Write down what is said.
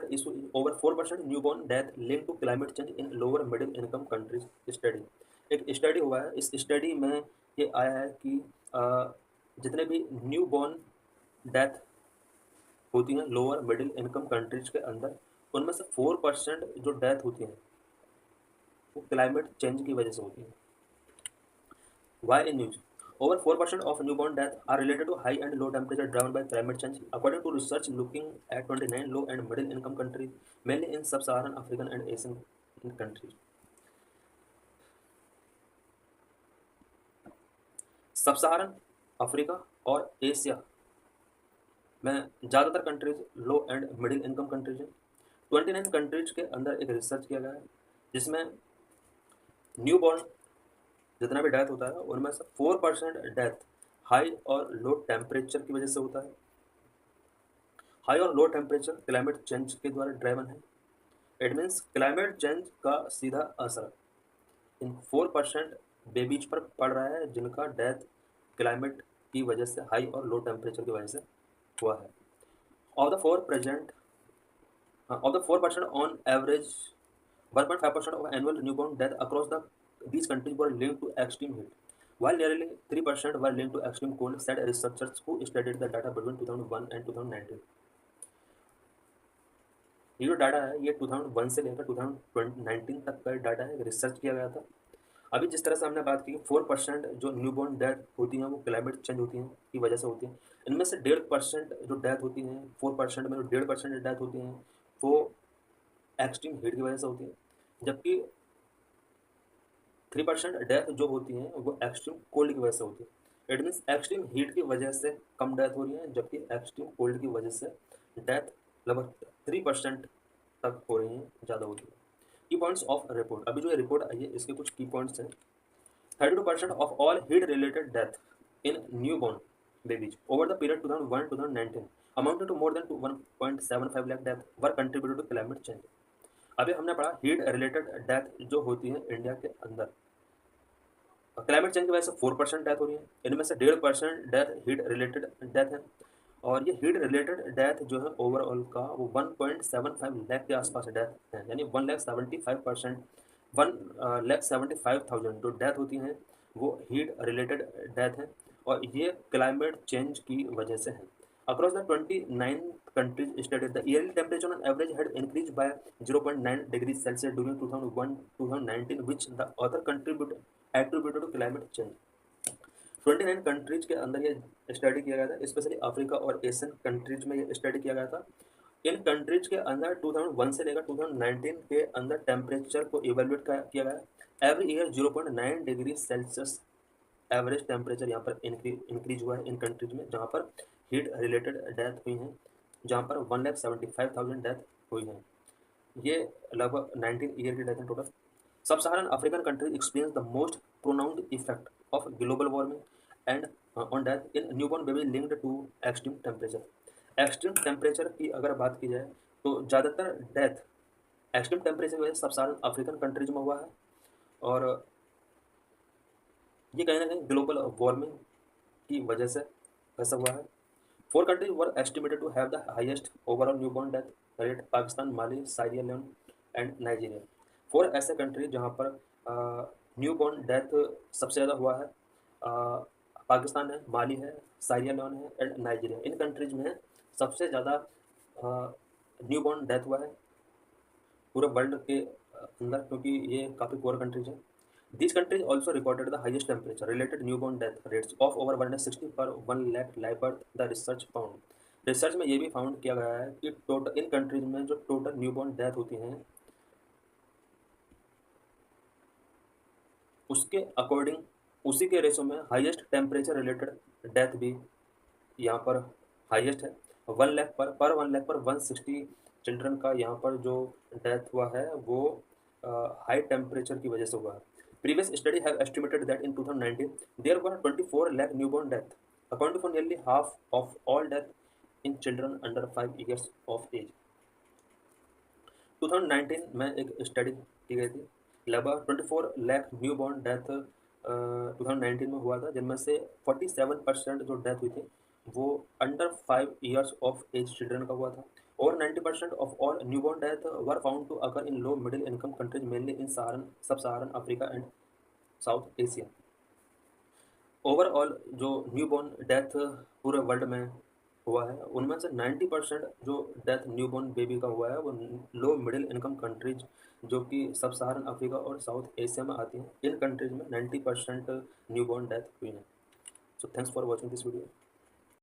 issue is over 4% newborn death linked to climate change in lower middle income countries study। एक study हुआ है, इस study में ये आया है कि जितने भी न्यू बॉर्न डेथ होती हैं लोअर मिडिल इनकम कंट्रीज के अंदर, उनमें से 4% जो डेथ होती हैं वो क्लाइमेट चेंज की वजह से होती हैं। Why in news over 4% of newborn deaths are related to high and low temperature driven by climate change, according to research looking at 29 low and middle income countries, mainly in sub-Saharan African and Asian countries। सब सहारन Africa और Asia में ज़्यादातर countries low and middle income countries हैं। 29 countries के अंदर एक research किया गया है जिसमें न्यू बॉर्न जितना भी डेथ होता है उनमें से 4% डेथ हाई और लो टेम्परेचर की वजह से होता है। हाई और लो टेम्परेचर क्लाइमेट चेंज के द्वारा ड्राइवन है। इट मीन्स क्लाइमेट चेंज का सीधा असर इन 4% बेबीज पर पड़ रहा है जिनका डेथ क्लाइमेट की वजह से, हाई और लो टेम्परेचर की वजह से हुआ है। Of the 4% on average 1.5% of annual newborn death across these countries were linked to extreme heat, while nearly 3% were linked to extreme cold, said researchers who studied the data between 2001 and 2019। ये जो data है ये 2001 से लेकर 2019 तक का data है, research किया गया था। अभी जिस तरह से हमने बात की 4% जो न्यूबॉर्न डेथ होती हैं वो क्लाइमेट चेंज होती हैं की वजह से होती हैं। इनमें से 1.5% जो डेथ होती हैं, 4% में जो 1.5% डेथ होती हैं वो एक्सट्रीम हीट की वजह से होती है, जबकि 3% डेथ जो होती हैं वो एक्सट्रीम कोल्ड की वजह से होती है। इट मीन्स एक्सट्रीम हीट की वजह से कम डेथ हो रही है, जबकि एक्सट्रीम कोल्ड की वजह से डेथ लगभग 3% तक हो रही हैं, ज़्यादा होती है। की पॉइंट्स ऑफ रिपोर्ट, अभी जो रिपोर्ट आई है इसके कुछ की पॉइंट्स हैं। 32% of all heat related death in newborn babies over the period 2001-2019 amounted to more than 1.75 lakh death were contributed to climate change. अभी हमने पढ़ा हीट रिलेटेड डेथ जो होती है इंडिया के अंदर क्लाइमेट चेंज की वजह से 4% डेथ हो रही है, इनमें से 1.5% डेथ हीट रिलेटेड डेथ है। और ये हीट रिलेटेड डेथ जो है ओवरऑल का वो 1.75 लाख के आसपास डेथ है, यानी 1,75,000 जो डेथ होती हैं वो हीट रिलेटेड डेथ है, और ये क्लाइमेट चेंज की वजह से है। Across the 29 countries studied, the yearly temperature on average had increased by 0.9 degrees Celsius during 2001-2019, which the author attributed to climate change। 29 countries के अंदर ये स्टडी किया गया था, स्पेशली अफ्रीका और एशियन कंट्रीज में ये स्टडी किया गया था। इन कंट्रीज के अंदर 2001 से लेकर 2019 के अंदर टेम्परेचर को इवेल्युएट किया गया। Every year 0.9 degree Celsius average temperature यहाँ पर इंक्रीज हुआ है इन कंट्रीज में जहाँ पर हीट रिलेटेड डेथ हुई हैं, जहाँ पर 1,75,000 डेथ हुई हैं। ये लगभग 19 ईयर की डेथ है टोटल। सब Saharan African countries experience the most pronounced effect of global warming and on death in newborn baby linked to extreme temperature. Extreme temperature की अगर बात की जाए तो ज़्यादातर डेथ एक्सट्रीम टेम्परेचर की वजह से सब सहारन अफ्रीकन कंट्रीज में हुआ है, और ये कहीं ना कहीं ग्लोबल वार्मिंग की वजह से ऐसा हुआ है। 4 countries were estimated to have the highest overall newborn death rate: Pakistan, Mali, Sierra Leone and Nigeria. 4 ऐसे कंट्री जहाँ पर न्यूबॉर्न डेथ सबसे ज़्यादा हुआ है, पाकिस्तान है, माली है, साइरिया लियोन है एंड नाइजीरिया। इन कंट्रीज में सबसे ज़्यादा न्यूबॉर्न डेथ हुआ है पूरे वर्ल्ड के अंदर, क्योंकि ये काफ़ी पुअर कंट्रीज हैं। These countries also recorded the highest temperature-related newborn death rates of over 160 per 1 lakh live birth, the research found। Research में ये भी फाउंड किया गया है कि टोटल इन कंट्रीज में जो टोटल न्यूबॉर्न डेथ होती हैं उसके अकॉर्डिंग उसी के रेशो में हाईएस्ट टेम्परेचर रिलेटेड डेथ भी यहाँ पर हाईएस्ट है। 1 लाख पर 1 लाख पर 160 चिल्ड्रन का यहाँ पर जो डेथ हुआ है वो हाई टेम्परेचर की वजह से हुआ है। Previous study have estimated that in 2019 there were 24 lakh newborn deaths, accounting for nearly half of all deaths in children under 5 years of age। 2019 में एक स्टडी की गई थी, लगभग 24 लाख न्यूबॉर्न डेथ 2019 में हुआ था, जिनमें से 47% जो डेथ हुई थी वो under 5 years of age children का हुआ था, Over 90% of all newborn deaths were found to occur in low middle income countries, mainly in sub-Saharan Africa and South Asia. Overall जो न्यूबॉर्न डेथ पूरे वर्ल्ड में हुआ है, उनमें से 90% जो डेथ न्यूबॉर्न बेबी का हुआ है वो लो मिडिल इनकम कंट्रीज, जो कि सब सहारन अफ्रीका और साउथ एशिया में आती हैं, इन कंट्रीज में 90% न्यूबॉर्न डेथ हुई है. So thanks for watching this video.